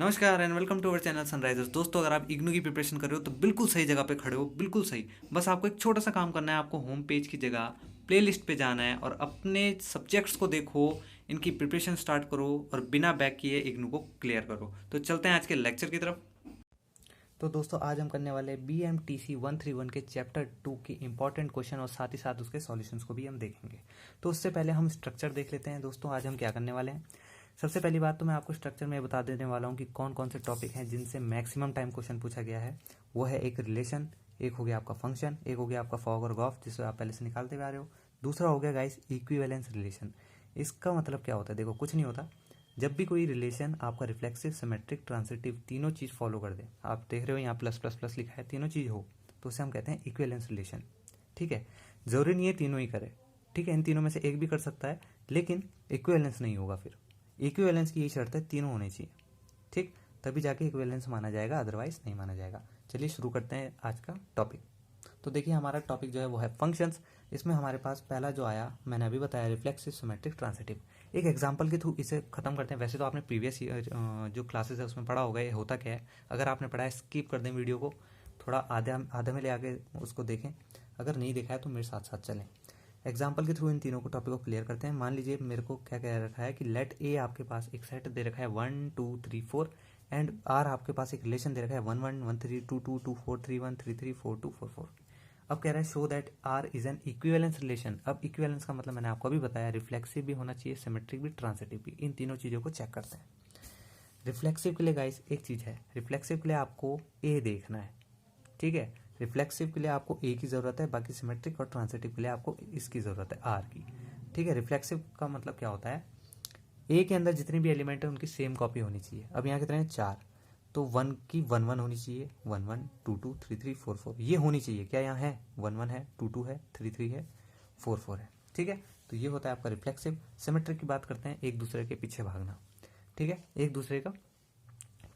नमस्कार and welcome to our channel Sunrisers. दोस्तों, अगर आप इग्नू की प्रिपरेशन कर रहे हो तो बिल्कुल सही जगह पे खड़े हो, बिल्कुल सही। बस आपको एक छोटा सा काम करना है। आपको होम पेज की जगह प्लेलिस्ट पे जाना है और अपने सब्जेक्ट्स को देखो, इनकी प्रिपरेशन स्टार्ट करो और बिना बैक किए इग्नू को क्लियर करो। तो चलते हैं आज के लेक्चर की तरफ। तो दोस्तों, आज हम करने वाले BMTC 131 के चैप्टर 2 की इंपॉर्टेंट क्वेश्चन और साथ ही साथ उसके सॉल्यूशंस को भी हम देखेंगे। तो उससे पहले हम स्ट्रक्चर देख लेते हैं। दोस्तों, आज हम क्या करने वाले हैं। सबसे पहली बात तो मैं आपको स्ट्रक्चर में बता देने वाला हूँ कि कौन कौन से टॉपिक हैं जिनसे मैक्सिमम टाइम क्वेश्चन पूछा गया है। वो है एक रिलेशन, एक हो गया आपका फंक्शन, एक हो गया आपका फॉग और गॉफ जिसे आप पहले से निकालते हुए आ रहे हो। दूसरा हो गया गाइस इक्विवेलेंस रिलेशन। इसका मतलब क्या होता है, देखो कुछ नहीं होता। जब भी कोई रिलेशन आपका रिफ्लेक्सिव, सिमेट्रिक, ट्रांसिटिव तीनों चीज़ फॉलो कर दे, आप देख रहे हो यहाँ प्लस प्लस प्लस लिखा है, तीनों चीज़ हो, तो उसे हम कहते हैं इक्विवेलेंस रिलेशन। ठीक है, जरूरी नहीं है तीनों ही करे। ठीक है, इन तीनों में से एक भी कर सकता है, लेकिन इक्विवेलेंस नहीं होगा। फिर इक्विवेलेंस की यही शर्त है, तीनों होने चाहिए। ठीक, तभी जाके इक्विवेलेंस माना जाएगा, अदरवाइज नहीं माना जाएगा। चलिए शुरू करते हैं आज का टॉपिक। तो देखिए, हमारा टॉपिक जो है वो है फंक्शंस। इसमें हमारे पास पहला जो आया, मैंने अभी बताया, रिफ्लेक्सिव, सिमेट्रिक, ट्रांसिटिव। एक एग्जांपल के थ्रू इसे खत्म करते हैं। वैसे तो आपने प्रीवियस जो क्लासेस है उसमें पढ़ा होगा ये होता क्या है। अगर आपने पढ़ा है स्किप कर दें वीडियो को, थोड़ा आधे में ले आके उसको देखें। अगर नहीं देखा है तो मेरे साथ साथ चलें। एग्जाम्पल के थ्रू इन तीनों को टॉपिक को क्लियर करते हैं। मान लीजिए मेरे को क्या कह रखा है कि लेट ए आपके पास एक सेट दे रखा है 1 2 3 4 एंड आर आपके पास एक रिलेशन दे रखा है 1 1 1 3 2 2 2 4 3 1 3 3 4 2 4 4। अब कह रहा है show that R is an equivalence relation. अब इक्विवेलेंस का मतलब मैंने आपको अभी बताया, रिफ्लेक्सिव भी होना चाहिए, सिमेट्रिक भी, ट्रांसिटिव भी। इन तीनों चीज़ों को चेक करते हैं। रिफ्लेक्सिव के लिए गाइस एक चीज़ है, रिफ्लेक्सिव के लिए आपको ए देखना है। ठीक है, रिफ्लेक्सिव के लिए आपको ए की ज़रूरत है, बाकी सिमेट्रिक और ट्रांसिटिव के लिए आपको इसकी ज़रूरत है, आर की। ठीक है, रिफ्लेक्सिव का मतलब क्या होता है, ए के अंदर जितनी भी एलिमेंट है उनकी सेम कॉपी होनी चाहिए। अब यहाँ कितने हैं, 4, तो 1 की 1 1 होनी चाहिए, 1 1 2 2 3 3 4 4 ये होनी चाहिए। क्या यहाँ है, 1 1 है, 2 2 है, 3 3 है, 4 4 है। ठीक है, तो ये होता है आपका रिफ्लेक्सिव। सिमेट्रिक की बात करते हैं, एक दूसरे के पीछे भागना। ठीक है, एक दूसरे का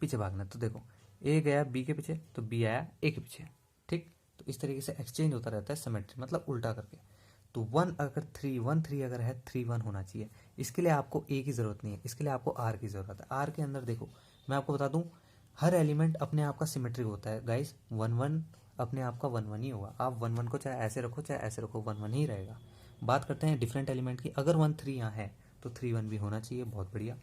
पीछे भागना। तो देखो, ए गया बी के पीछे तो बी आया ए के पीछे। ठीक, तो इस तरीके से एक्सचेंज होता रहता है सिमेट्री, मतलब उल्टा करके। तो 1 अगर 3 1 3 अगर है, 3 1 होना चाहिए। इसके लिए आपको ए की ज़रूरत नहीं है, इसके लिए आपको आर की ज़रूरत है। आर के अंदर देखो, मैं आपको बता दूं, हर एलिमेंट अपने आप का सिमेट्रिक होता है गाइस। 1 1 अपने आप का 1 1 ही होगा। आप 1 1 को चाहे ऐसे रखो चाहे ऐसे रखो, 1 1 ही रहेगा। बात करते हैं डिफरेंट एलिमेंट की। अगर 1 3 यहाँ है तो 3 1 भी होना चाहिए, बहुत बढ़िया।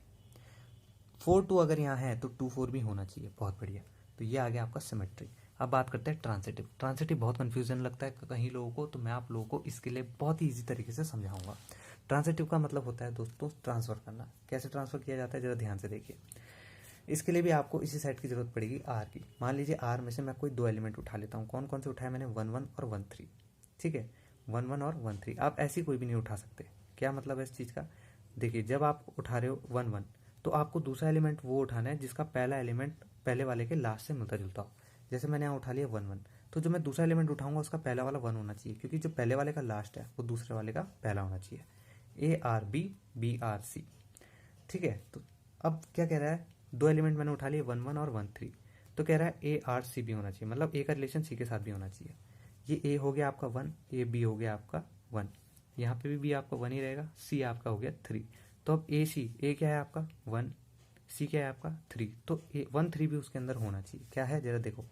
4 2 अगर यहाँ है तो 2 4 भी होना चाहिए, बहुत बढ़िया। तो ये आ गया आपका सिमेट्री। अब बात करते हैं ट्रांसिटिव। ट्रांसिटिव बहुत कंफ्यूजन लगता है कहीं लोगों को, तो मैं आप लोगों को इसके लिए बहुत ही ईजी तरीके से समझाऊंगा। ट्रांसिटिव का मतलब होता है दोस्तों ट्रांसफर करना। कैसे ट्रांसफर किया जाता है, जरा ध्यान से देखिए। इसके लिए भी आपको इसी सेट की जरूरत पड़ेगी, आर की। मान लीजिए आर में से मैं कोई दो एलिमेंट उठा लेता हूँ। कौन कौन से उठाए मैंने, 1 1 और 1 3। ठीक है, 1 1 और 1 3। आप ऐसी कोई भी नहीं उठा सकते। क्या मतलब है इस चीज़ का, देखिए जब आप उठा रहे हो 1 1, तो आपको दूसरा एलिमेंट वो उठाना है जिसका पहला एलिमेंट पहले वाले के लास्ट से मिलता जुलता हो। जैसे मैंने यहाँ उठा लिया 1 1, तो जो मैं दूसरा एलिमेंट उठाऊंगा उसका पहला वाला 1 होना चाहिए, क्योंकि जो पहले वाले का लास्ट है वो दूसरे वाले का पहला होना चाहिए। A R B, B R C. ठीक है, तो अब क्या कह रहा है, दो एलिमेंट मैंने उठा लिए 1 1 और 1 3, तो कह रहा है ए आर सी भी होना चाहिए, मतलब ए का रिलेशन सी के साथ भी होना चाहिए। ये ए हो गया आपका 1, ए बी हो गया आपका 1, यहाँ पे भी बी आपका 1 ही रहेगा, सी आपका हो गया 3। तो अब ए सी, ए क्या है आपका 1, सी क्या है आपका 3, तो ए 1 3 भी उसके अंदर होना चाहिए। क्या है जरा देखो,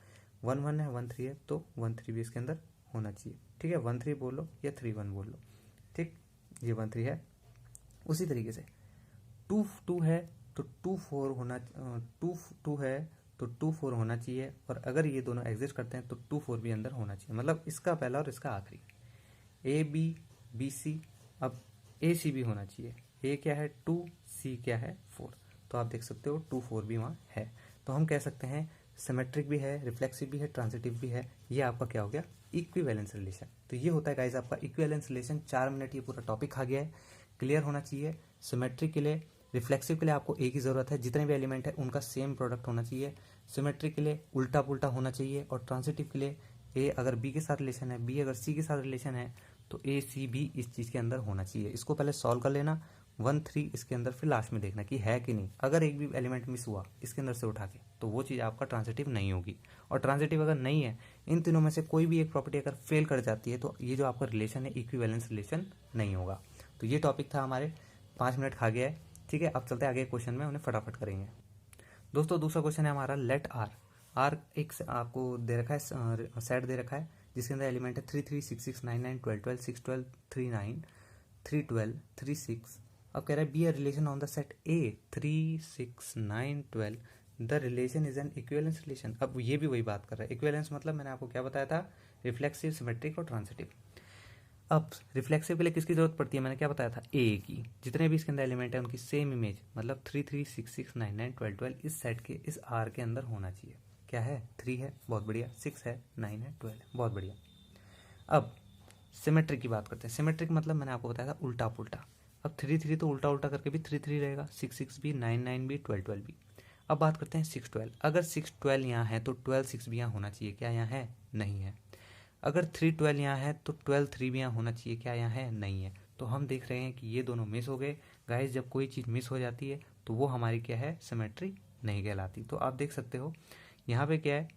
1 1 है, 1 3 है, तो 1 3 भी इसके अंदर होना चाहिए। ठीक है, 1 3 बोल लो या 3 1 बोल लो। ठीक, ये 1 3 है। उसी तरीके से 2 2 है तो 2 4 होना, 2 2 है तो 2 4 होना चाहिए। और अगर ये दोनों एग्जिस्ट करते हैं तो 2 4 भी अंदर होना चाहिए, मतलब इसका पहला और इसका आखिरी। ए बी, बी सी, अब ए सी भी होना चाहिए। ए क्या है 2, सी क्या है 4, तो आप देख सकते हो 2 4 भी वहाँ है। तो हम कह सकते हैं सिमेट्रिक भी है, रिफ्लेक्सिव भी है, ट्रांसिटिव भी है। ये आपका क्या हो गया, इक्विवेलेंस रिलेशन। तो ये होता है गाइस आपका इक्विवेलेंस रिलेशन। 4 मिनट ये पूरा टॉपिक खा गया है, क्लियर होना चाहिए। सिमेट्रिक के लिए, रिफ्लेक्सिव के लिए आपको ए की ज़रूरत है, जितने भी एलिमेंट है उनका सेम प्रोडक्ट होना चाहिए। सिमेट्रिक के लिए उल्टा पुल्टा होना चाहिए। और ट्रांसिटिव के लिए ए अगर बी के साथ रिलेशन है, बी अगर सी के साथ रिलेशन है, तो ए सी भी इस चीज़ के अंदर होना चाहिए। इसको पहले सॉल्व कर लेना 1 3 इसके अंदर, फिर लास्ट में देखना कि है कि नहीं। अगर एक भी एलिमेंट मिस हुआ इसके अंदर से उठा के, तो वो चीज़ आपका ट्रांसिटिव नहीं होगी। और ट्रांसिटिव अगर नहीं है, इन तीनों में से कोई भी एक प्रॉपर्टी अगर फेल कर जाती है, तो ये जो आपका रिलेशन है इक्विवेलेंस रिलेशन नहीं होगा। तो ये टॉपिक था हमारे, 5 मिनट खा गया है। ठीक है, अब चलते हैं आगे क्वेश्चन में, उन्हें फटाफट करेंगे। दोस्तों दूसरा क्वेश्चन है हमारा लेट आर। आर एक आपको दे रखा है, सेट दे रखा है जिसके अंदर एलिमेंट है 3 3 6 6 9 9 12 12 6 12 3 9 3 12 3 6। अब कह रहा है be a relation on the set A 3 6 9 12 the relation is an equivalence relation. अब ये भी वही बात कर रहा है, इक्विवेलेंस मतलब मैंने आपको क्या बताया था, रिफ्लेक्सिव, सिमेट्रिक और ट्रांसिटिव। अब रिफ्लेक्सिव के लिए किसकी जरूरत पड़ती है, मैंने क्या बताया था, ए की। जितने भी इसके अंदर एलिमेंट है उनकी सेम इमेज, मतलब 3 3 6 6 9 9 12 12 इस सेट के इस आर के अंदर होना चाहिए। क्या है, 3 है, बहुत बढ़िया, 6 है, 9 है, 12 है, बहुत बढ़िया। अब सिमेट्रिक की बात करते हैं। सिमेट्रिक मतलब मैंने आपको बताया था उल्टा पुल्टा। अब 3 3 तो उल्टा उल्टा करके भी 3 3 रहेगा, 6 6 भी, 9 9 भी, 12 12 भी। अब बात करते हैं 6 12। अगर 6 12 यहाँ है तो 12 6 भी यहाँ होना चाहिए। क्या यहाँ है, नहीं है। अगर 3 12 यहाँ है तो 12 3 भी यहाँ होना चाहिए। क्या यहाँ है, नहीं है। तो हम देख रहे हैं कि ये दोनों मिस हो गए। गाइस जब कोई चीज़ मिस हो जाती है तो वो हमारी क्या है, सिमेट्री नहीं कहलाती। तो आप देख सकते हो यहाँ पे क्या है,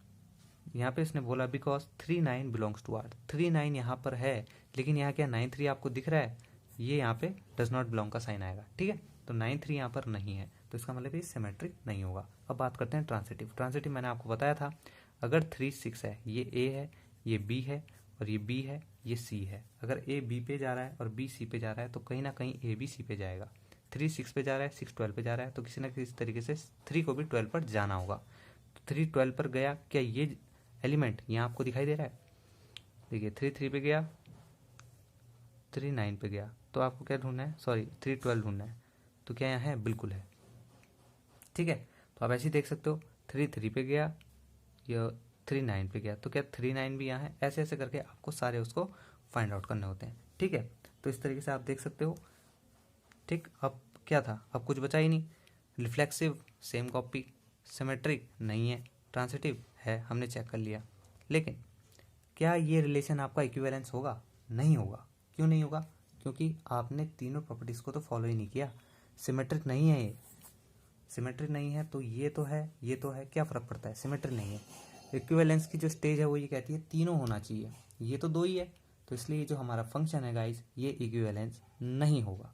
यहाँ पे इसने बोला बिकॉज 3 9 बिलोंग्स टू आर। 3 9 यहाँ पर है लेकिन यहाँ क्या 9 3 आपको दिख रहा है, ये यहाँ पे डज नॉट बिलोंग का साइन आएगा, ठीक है। तो 9 3 यहाँ पर नहीं है तो इसका मतलब ये सिमेट्रिक नहीं होगा। अब बात करते हैं ट्रांसिटिव। ट्रांसिटिव मैंने आपको बताया था, अगर 3 6 है, ये ए है, ये बी है और ये बी है, ये सी है। अगर ए बी पे जा रहा है और बी सी पे जा रहा है तो कहीं ना कहीं ए बी सी पे जाएगा। 3 6 पे जा रहा है, 6 12 पे जा रहा है तो किसी ना किसी तरीके से 3 को भी 12 पर जाना होगा। तो 3 12 पर गया, क्या ये एलिमेंट यहाँ आपको दिखाई दे रहा है, देखिए 3 3 पे गया, 3 9 पे गया, तो आपको क्या ढूंढना है, सॉरी 3 12 ढूंढना है। तो क्या यहाँ है, बिल्कुल है, ठीक है। तो आप ऐसे ही देख सकते हो 3 3 पे गया, या 3 9 पे गया, तो क्या 3 9 भी यहाँ है। ऐसे ऐसे करके आपको सारे उसको फाइंड आउट करने होते हैं, ठीक है। तो इस तरीके से आप देख सकते हो, ठीक। अब क्या था, अब कुछ बचा ही नहीं। रिफ्लेक्सिव सेम कॉपी, सिमेट्रिक नहीं है, ट्रांसिटिव है, हमने चेक कर लिया। लेकिन क्या ये रिलेशन आपका इक्विवेलेंस होगा, नहीं होगा। क्यों नहीं होगा, क्योंकि आपने तीनों प्रॉपर्टीज को तो फॉलो ही नहीं किया। सिमेट्रिक नहीं है ये, सिमेट्रिक नहीं है तो ये तो है, ये तो है, क्या फर्क पड़ता है, सिमेट्रिक नहीं है। इक्विवेलेंस की जो स्टेज है वो ये कहती है तीनों होना चाहिए, ये तो दो ही है, तो इसलिए जो हमारा फंक्शन है गाइज ये इक्विवेलेंस नहीं होगा,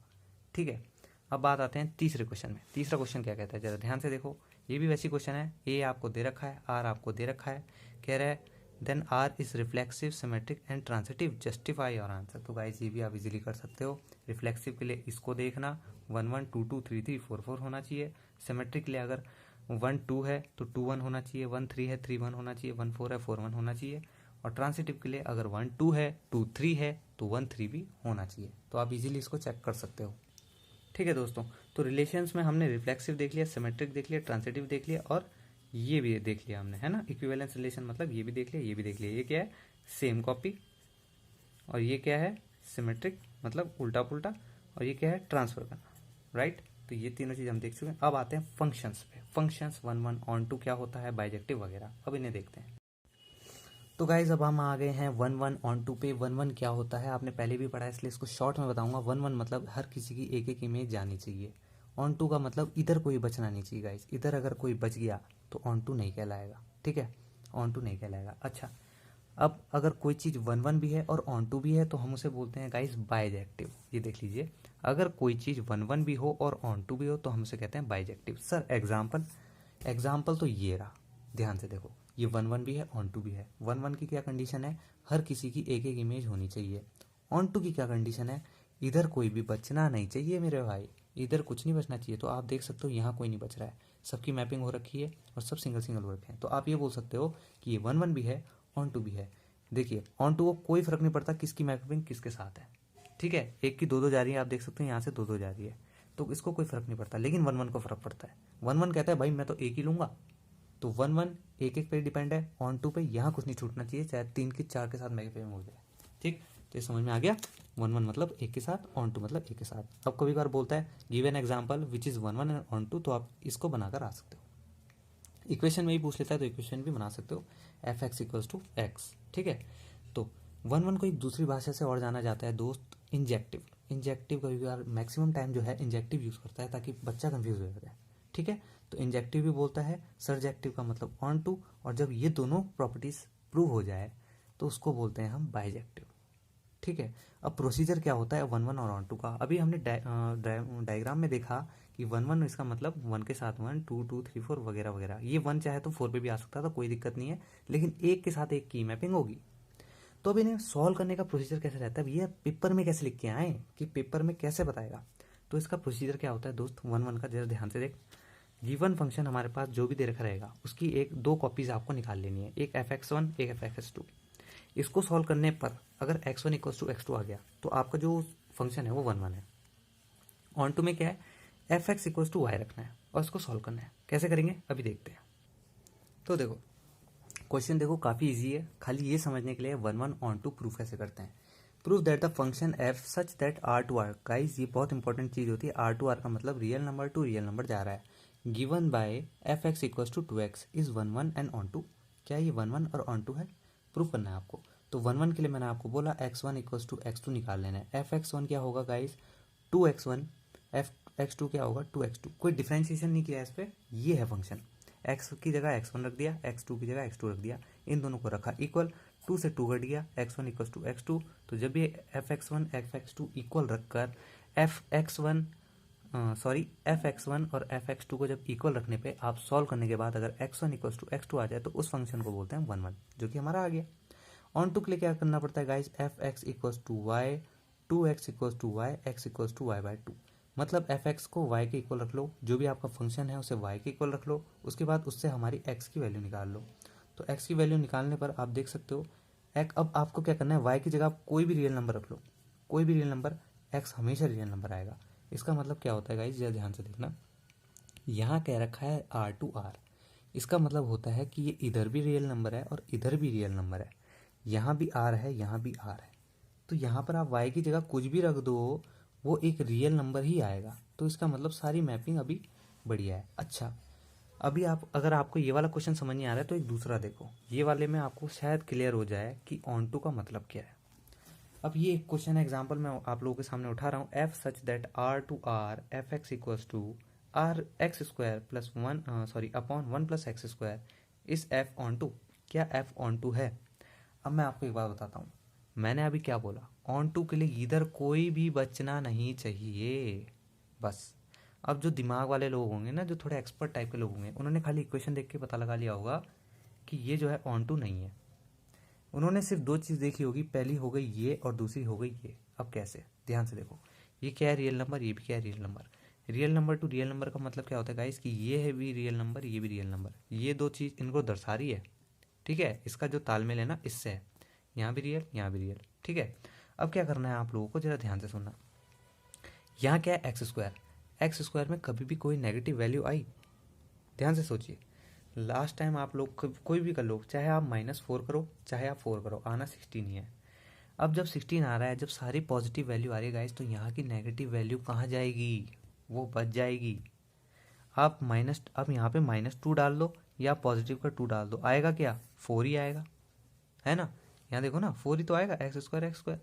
ठीक है। अब बात आते हैं तीसरे क्वेश्चन में। तीसरा क्वेश्चन क्या कहता है, जरा ध्यान से देखो। ये भी वैसी क्वेश्चन है, ए आपको दे रखा है, आर आपको दे रखा है, कह रहा है then R is reflexive, symmetric and transitive, justify your answer. तो गाइज ये भी आप इजीली कर सकते हो। रिफ्लेक्सिव के लिए इसको देखना, 1 1 2 2 3 3 4 4 होना चाहिए। सिमेट्रिक के लिए अगर 1 2 है तो 2 1 होना चाहिए, 1 3 है 3 1 होना चाहिए, 1 4 है 4 1 होना चाहिए। और ट्रांसिटिव के लिए अगर 1 2 है 2 3 है तो 1 3 भी होना चाहिए। तो आप इजीली इसको चेक कर सकते हो, ठीक है दोस्तों। तो रिलेशंस में हमने रिफ्लेक्सिव देख लिया, सिमेट्रिक देख लिया, ट्रांसिटिव देख लिया और ये भी देख लिया हमने, है ना। इक्विवेलेंस रिलेशन मतलब ये भी देख लिया, ये भी देख लिया। ये क्या है, सेम कॉपी। और ये क्या है, सिमेट्रिक मतलब उल्टा पुल्टा। और ये क्या है, ट्रांसफर करना, राइट। तो ये तीनों चीज हम देख चुके हैं। अब आते हैं फंक्शंस पे। फंक्शंस 1 1 ऑन टू क्या होता है, बाइजेक्टिव वगैरह, अब इन्हें देखते हैं। तो गाइज अब हम आ गए हैं 1 1 ऑन टू पे। 1 1 क्या होता है आपने पहले भी पढ़ा है इसलिए इसको शॉर्ट में बताऊंगा। 1 1 मतलब हर किसी की एक एक इमेज जानी चाहिए। ऑन टू का मतलब इधर कोई बचना नहीं चाहिए गाइज, इधर अगर कोई बच गया तो ऑन टू नहीं कहलाएगा, ठीक है, ऑन टू नहीं कहलाएगा। अच्छा, अब अगर कोई चीज़ 1 1 भी है और ऑन टू भी है तो हम उसे बोलते हैं गाइज बाइजेक्टिव। ये देख लीजिए, अगर कोई चीज़ 1 1 भी हो और ऑन टू भी हो तो हम उसे कहते हैं बाइजेक्टिव। सर एग्जाम्पल, एग्जाम्पल तो ये रहा, ध्यान से देखो, ये 1 1 भी है, ऑन टू भी है। 1 1 की क्या कंडीशन है, हर किसी की एक एक इमेज होनी चाहिए। ऑन टू की क्या कंडीशन है, इधर कोई भी बचना नहीं चाहिए मेरे भाई, इधर कुछ नहीं बचना चाहिए। तो आप देख सकते हो यहाँ कोई नहीं बच रहा है, सबकी मैपिंग हो रखी है और सब सिंगल सिंगल हो रखे हैं। तो आप ये बोल सकते हो कि ये 1 1 भी है, ऑन टू भी है। देखिए ऑन टू को कोई फर्क नहीं पड़ता किसकी मैपिंग किसके साथ है, ठीक है। एक की 2 2 जा रही है, आप देख सकते हो यहाँ से 2 2 जा रही है, तो इसको कोई फर्क नहीं पड़ता। लेकिन 1 1 को फर्क पड़ता है। 1 1 कहता है भाई मैं तो एक ही लूंगा, तो 1 1 एक एक पे डिपेंड है, ऑन टू पे यहाँ कुछ नहीं छूटना चाहिए, चाहे 3 की 4 के साथ मैग पे हो जाए, ठीक। तो ये समझ में आ गया, 1 1 मतलब एक के साथ, ऑन टू मतलब एक के साथ। अब कभी बार बोलता है give an example which is 1 1 and onto, तो आप इसको बनाकर आ सकते हो। इक्वेशन में ही पूछ लेता है तो इक्वेशन भी बना सकते हो, f x equals to x, ठीक है। तो 1 1 को एक दूसरी भाषा से और जाना जाता है दोस्त, इंजेक्टिव। इंजेक्टिव कभी बार मैक्सिमम टाइम जो है इंजेक्टिव यूज करता है ताकि बच्चा कंफ्यूज हो जाए, ठीक है। तो इंजेक्टिव भी बोलता है, सरजेक्टिव का मतलब ऑन टू, और जब ये दोनों प्रॉपर्टीज प्रूव हो जाए तो उसको बोलते हैं हम बाइजेक्टिव, ठीक है। अब प्रोसीजर क्या होता है 1 1 और ऑन टू का, अभी हमने डायग्राम में देखा कि कि 1 1 इसका मतलब 1 के साथ 1 2 2 3 4 वगैरह वगैरह। ये 1 चाहे तो 4 पे भी आ सकता था, कोई दिक्कत नहीं है, लेकिन एक के साथ एक की मैपिंग होगी। तो अब इन्हें सॉल्व करने का प्रोसीजर कैसे रहता है, ये पेपर में कैसे लिख के आए कि पेपर में कैसे बताएगा। तो इसका प्रोसीजर क्या होता है दोस्त, 1 1 का जरा ध्यान से देख। गिवन फंक्शन हमारे पास जो भी दे रखा रहेगा उसकी एक दो कॉपीज आपको निकाल लेनी है, एक fx1 एक fx2। इसको सॉल्व करने पर अगर x1 इक्वल टू x2 आ गया तो आपका जो फंक्शन है वो 1 1 है। ऑन टू में क्या है, fx इक्वल टू y रखना है और इसको सॉल्व करना है। कैसे करेंगे अभी देखते हैं। तो देखो क्वेश्चन देखो काफ़ी इजी है, खाली ये समझने के लिए 1 1 ऑन टू प्रूफ कैसे करते हैं। Proof that the function f such that r to r, guys ये बहुत इंपॉर्टेंट चीज़ होती है। r टू r का मतलब real number to real number जा रहा है। Given by fx equal to 2x is 1 1 and onto. क्या ये 1 1 और ऑन टू है, प्रूफ करना है आपको। तो 1 1 के लिए मैंने आपको बोला x1 इक्वल टू x2 निकाल लेना है। fx1 क्या होगा गाइस 2x1, fx2 क्या होगा 2x2। कोई डिफ्रेंशिएशन नहीं किया इस पर, ये है फंक्शन। x की जगह x1 रख दिया, x2 की जगह x2 रख दिया, इन दोनों को रखा इक्वल, 2 से 2 कट गया, x1 इक्वल टू x2। तो जब ये fx1 fx2 इक्वल रखकर fx1 और fx2 को जब इक्वल रखने पे आप सॉल्व करने के बाद अगर x1 इक्वल टू x2 आ जाए तो उस फंक्शन को बोलते हैं 1 1, जो कि हमारा आ गया। ऑन टू के लिए क्या करना पड़ता है guys, fx equal to y 2x equal to y x equal to y by 2। मतलब fx को y के इक्वल रख लो, जो भी आपका फंक्शन है उसे y के इक्वल रख लो, उसके बाद उससे हमारी x की वैल्यू निकाल लो। तो x की वैल्यू निकालने पर आप देख सकते हो अब आपको क्या करना है, y की जगह आप कोई भी रियल नंबर रख लो, कोई भी रियल नंबर, x हमेशा रियल नंबर आएगा। इसका मतलब क्या होता है गाइस, जरा ध्यान से देखना। यहाँ कह रखा है r टू r, इसका मतलब होता है कि ये इधर भी रियल नंबर है और इधर भी रियल नंबर है। यहाँ भी r है, यहाँ भी r है। तो यहाँ पर आप y की जगह कुछ भी रख दो, वो एक रियल नंबर ही आएगा। तो इसका मतलब सारी मैपिंग अभी बढ़िया है। अच्छा, अभी आप अगर आपको ये वाला क्वेश्चन समझ नहीं आ रहा है तो एक दूसरा देखो, ये वाले में आपको शायद क्लियर हो जाए कि ऑन टू का मतलब क्या है। अब ये एक क्वेश्चन एग्जाम्पल मैं आप लोगों के सामने उठा रहा हूँ, f such that r to r f x equals to R x square plus 1 upon 1 plus x square is f onto. क्या एफ ऑन टू है? अब मैं आपको एक बात बताता हूँ, मैंने अभी क्या बोला, ऑन टू के लिए इधर कोई भी बचना नहीं चाहिए बस। अब जो दिमाग वाले लोग होंगे ना, जो थोड़े एक्सपर्ट टाइप के लोग होंगे, उन्होंने खाली इक्वेशन देख के पता लगा लिया होगा कि ये जो है ऑन टू नहीं है। उन्होंने सिर्फ दो चीज़ देखी होगी, पहली हो गई ये और दूसरी हो गई ये। अब कैसे, ध्यान से देखो, ये क्या है रियल नंबर, ये भी क्या है real number. Real number to real number का मतलब क्या होता है गाइस, कि ये है भी रियल नंबर, ये भी रियल नंबर, ये दो चीज़ इनको दर्शा रही है। ठीक है, इसका जो तालमेल है ना इससे है, यहाँ भी रियल यहाँ भी रियल। ठीक है, अब क्या करना है आप लोगों को, जरा ध्यान से सुनना। यहाँ क्या है एक्स स्क्वायर में कभी भी कोई नेगेटिव वैल्यू आई? ध्यान से सोचिए, लास्ट टाइम आप लोग कोई भी कर लो, चाहे आप -4 करो चाहे आप 4 करो, आना 16 ही है। अब जब 16 आ रहा है, जब सारी पॉजिटिव वैल्यू आ रही है गाइस, तो यहाँ की नेगेटिव वैल्यू कहाँ जाएगी, वो बच जाएगी। आप अब यहाँ पे -2 डाल दो या पॉजिटिव का 2 डाल दो, आएगा क्या, 4 ही आएगा, है ना। यहाँ देखो ना 4 ही तो आएगा, एक्स स्क्वायर।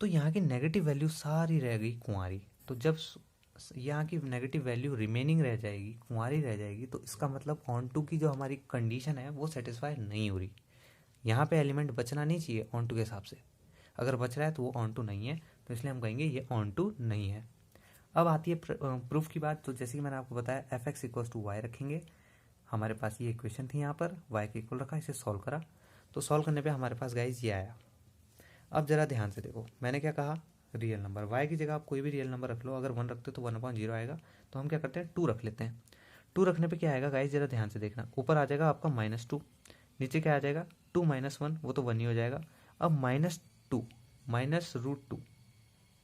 तो यहाँ की नेगेटिव वैल्यू सारी रह गई कुंवारी। तो जब यहाँ की नेगेटिव वैल्यू रिमेनिंग रह जाएगी, कुंवारी रह जाएगी, तो इसका मतलब ऑन टू की जो हमारी कंडीशन है वो सेटिस्फाई नहीं हो रही। यहाँ पे एलिमेंट बचना नहीं चाहिए ऑन टू के हिसाब से, अगर बच रहा है तो वो ऑन टू नहीं है, तो इसलिए हम कहेंगे ये ऑन टू नहीं है। अब आती है प्रूफ की बात। तो जैसे कि मैंने आपको बताया, f x equals to y रखेंगे, हमारे पास ये इक्वेशन थी, यहाँ पर वाई के इक्वल रखा, इसे सॉल्व करा, तो सॉल्व करने पे हमारे पास गाइज ये आया। अब जरा ध्यान से देखो, मैंने क्या कहा, रियल नंबर, y की जगह आप कोई भी रियल नंबर रख लो, अगर 1 रखते हो तो 1/0 आएगा, तो हम क्या करते हैं 2 रख लेते हैं। 2 रखने पे क्या आएगा गाइस, जरा ध्यान से देखना, ऊपर आ जाएगा आपका -2, नीचे क्या आ जाएगा 2 - 1, वो तो 1 ही हो जाएगा। अब -2 -√2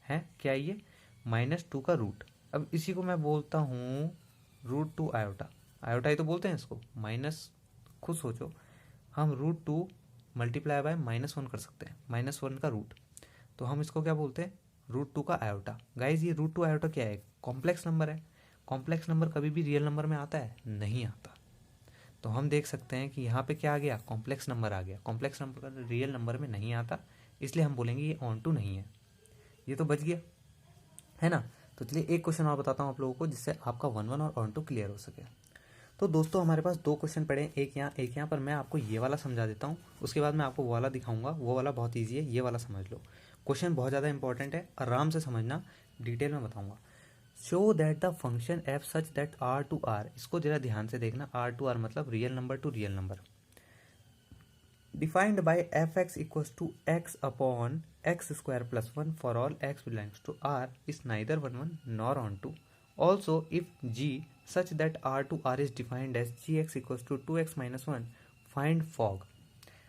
है क्या, ये -2 का रूट। अब इसी को मैं बोलता हूँ √2 आयोटा, आयोटा ही तो बोलते हैं इसको, माइनस, खुद सोचो, हम √2 मल्टीप्लाई बाय -1 कर सकते हैं, -1 का रूट, तो हम इसको क्या बोलते हैं, √2 का आयोटा। गाइज ये √2 आयोटा क्या है, कॉम्प्लेक्स नंबर है। कॉम्प्लेक्स नंबर कभी भी रियल नंबर में आता है, नहीं आता। तो हम देख सकते हैं कि यहाँ पे क्या आ गया, कॉम्प्लेक्स नंबर आ गया। कॉम्प्लेक्स नंबर रियल नंबर में नहीं आता, इसलिए हम बोलेंगे ये ऑन टू नहीं है। ये तो बच गया, है ना। तो चलिए एक क्वेश्चन और बताता हूँ आप लोगों को, जिससे आपका 1 1 और ऑन टू क्लियर हो सके। तो दोस्तों हमारे पास 2 क्वेश्चन पड़े हैं, एक यहाँ पर। मैं आपको ये वाला समझा देता हूँ, उसके बाद मैं आपको वो वाला दिखाऊंगा। वो वाला बहुत ईजी है, ये वाला समझ लो। क्वेश्चन बहुत ज़्यादा इंपॉर्टेंट है, आराम से समझना, डिटेल में बताऊंगा। Show that the function f such that R to R, इसको जरा ध्यान से देखना, आर टू आर मतलब real number to real number, defined by f x equals to x upon x square plus one for all x belongs to R is neither one one nor onto, also if g such that R to R is defined as g x equals to two x minus one, find fog.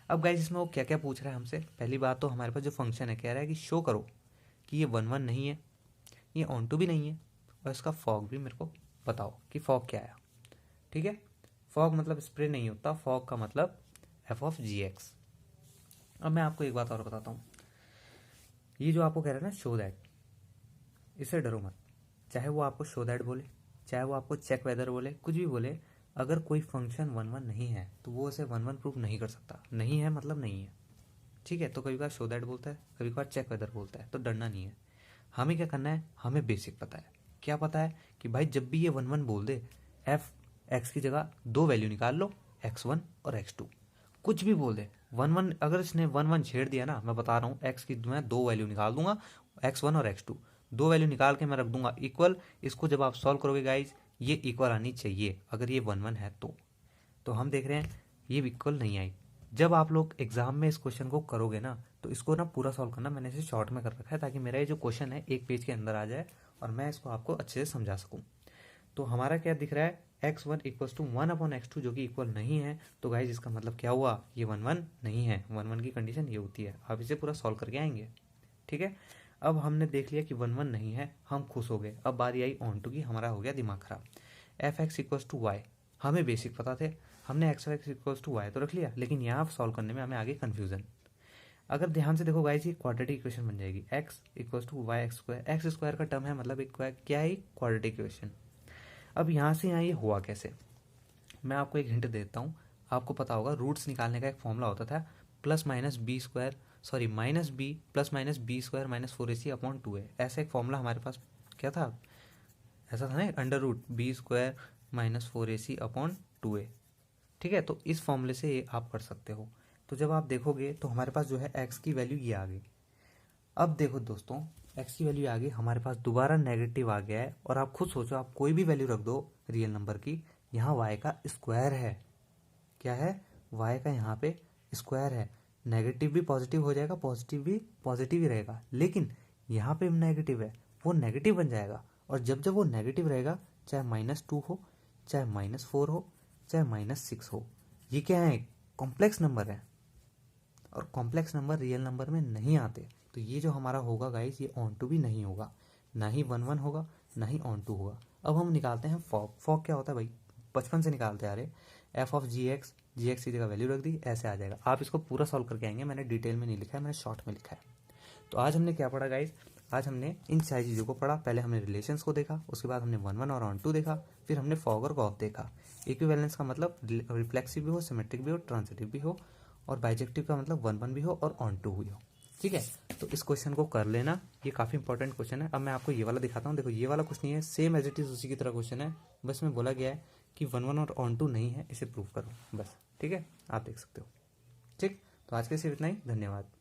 अब guys इसमें वो क्या क्या पूछ रहा है हमसे, पहली बात तो हमारे पास जो फंक्शन है कह रहा है कि शो करो कि ये वन वन नहीं है, ये ऑन टू भी नहीं है, और इसका फॉग भी मेरे को बताओ कि फॉग क्या है। ठीक है, फॉग मतलब स्प्रे नहीं होता, फॉग का मतलब एफ ऑफ जी एक्स। अब मैं आपको एक बात और बताता हूँ, ये जो आपको कह रहा है ना शो दैट, इससे डरो मत, चाहे वो आपको शो दैट बोले, चाहे वो आपको चेक वेदर बोले, कुछ भी बोले, अगर कोई फंक्शन वन वन नहीं है तो वो उसे वन वन प्रूफ नहीं कर सकता, नहीं है मतलब नहीं है। ठीक है, तो कभी बार शो दैट बोलता है, कभी बार चेक वेदर बोलता है, तो डरना नहीं है। हमें क्या करना है, हमें बेसिक पता है, क्या पता है कि भाई जब भी ये वन वन बोल दे, एफ एक्स की जगह दो वैल्यू निकाल लो, एक्स वन और एक्स टू, कुछ भी बोल दे वन वन, अगर इसने वन वन छेड़ दिया ना, मैं बता रहा हूँ एक्स की मैं दो वैल्यू निकाल दूंगा, एक्स वन और एक्स टू, दो वैल्यू निकाल के मैं रख दूंगा इक्वल, इसको जब आप सॉल्व करोगे गाइज ये इक्वल आनी चाहिए, अगर ये वन वन है तो हम देख रहे हैं ये इक्वल नहीं आई। जब आप लोग एग्जाम में इस क्वेश्चन को करोगे ना, तो इसको ना पूरा सॉल्व करना, मैंने इसे शॉर्ट में कर रखा है ताकि मेरा ये जो क्वेश्चन है एक पेज के अंदर आ जाए और मैं इसको आपको अच्छे से समझा सकूं। तो हमारा क्या दिख रहा है, x one equals to one upon x two, जो कि इक्वल नहीं है, तो गाइज इसका मतलब क्या हुआ, ये वन वन नहीं है, वन वन की कंडीशन ये होती है। आप इसे पूरा सॉल्व करके आएंगे। ठीक है, अब हमने देख लिया कि वन वन नहीं है, हम खुश हो गए। अब बारी आई ऑन टू की, हमारा हो गया दिमाग खराब। F x equals to y, हमें बेसिक पता थे, हमने x x equals to y तो रख लिया, लेकिन यहाँ सॉल्व करने में हमें आगे कन्फ्यूजन। अगर ध्यान से देखो गाइस, ये क्वाड्रेटिक इक्वेशन बन जाएगी, x equals to y x square, x square का टर्म है मतलब एक क्या है, क्वाड्रेटिक इक्वेशन। अब यहाँ से यहाँ ये हुआ कैसे, मैं आपको एक हिंट देता हूँ, आपको पता होगा रूट्स निकालने का एक फॉर्मूला होता था, plus minus B square, sorry minus B plus minus B square minus four A C upon two है, ऐसा एक फॉर्मूला हमारे पास क्या था, ऐसा था ना, under root B square minus four A C upon two A. ठीक है, तो इस फॉर्मूले से ये आप कर सकते हो। तो जब आप देखोगे तो हमारे पास जो है एक्स की वैल्यू ये आ गई। अब देखो दोस्तों, एक्स की वैल्यू आ गई, हमारे पास दोबारा नेगेटिव आ गया है, और आप खुद सोचो, आप कोई भी वैल्यू रख दो रियल नंबर की, यहाँ वाई का स्क्वायर है, क्या है, वाई का यहाँ पे स्क्वायर है, नेगेटिव भी पॉजिटिव हो जाएगा, पॉजिटिव भी पॉजिटिव ही रहेगा, लेकिन यहाँ पे नेगेटिव है, वो नेगेटिव बन जाएगा, और जब जब वो नेगेटिव रहेगा, चाहे माइनस टू हो, चाहे माइनस फोर हो, चाहे माइनस सिक्स हो, ये क्या है, कॉम्प्लेक्स नंबर है, और कॉम्प्लेक्स नंबर रियल नंबर में नहीं आते। तो ये जो हमारा होगा गाइस, ये ऑन टू भी नहीं होगा, ना ही वन वन होगा, ना ही ऑन टू होगा। अब हम निकालते हैं फॉग। फॉग क्या होता है भाई, बचपन से निकालते आ रहे, एफ ऑफ जी एक्स की जगह वैल्यू रख दी, ऐसे आ जाएगा। आप इसको पूरा सॉल्व करके आएंगे, मैंने डिटेल में नहीं लिखा है, मैंने शॉर्ट में लिखा है। तो आज हमने क्या पढ़ा गाइस, आज हमने इन सारी चीज़ों को पढ़ा। पहले हमने रिलेशंस को देखा, उसके बाद हमने वन वन और ऑन टू देखा, फिर हमने फॉग और गॉफ देखा। इक्विवेलेंस का मतलब रिफ्लेक्सिव भी हो, सिमेट्रिक भी हो, ट्रांजिटिव भी हो, और बाइजेक्टिव का मतलब वन वन भी हो और ऑन टू भी हो। ठीक है, तो इस क्वेश्चन को कर लेना, ये काफ़ी इंपॉर्टेंट क्वेश्चन है। अब मैं आपको ये वाला दिखाता हूँ, देखो ये वाला कुछ नहीं है, सेम एज इट इज उसी की तरह क्वेश्चन है, बस में बोला गया है कि वन वन और ऑन टू नहीं है, इसे प्रूव करो बस। ठीक है, आप देख सकते हो। ठीक, तो आज के सिर्फ इतना ही, धन्यवाद।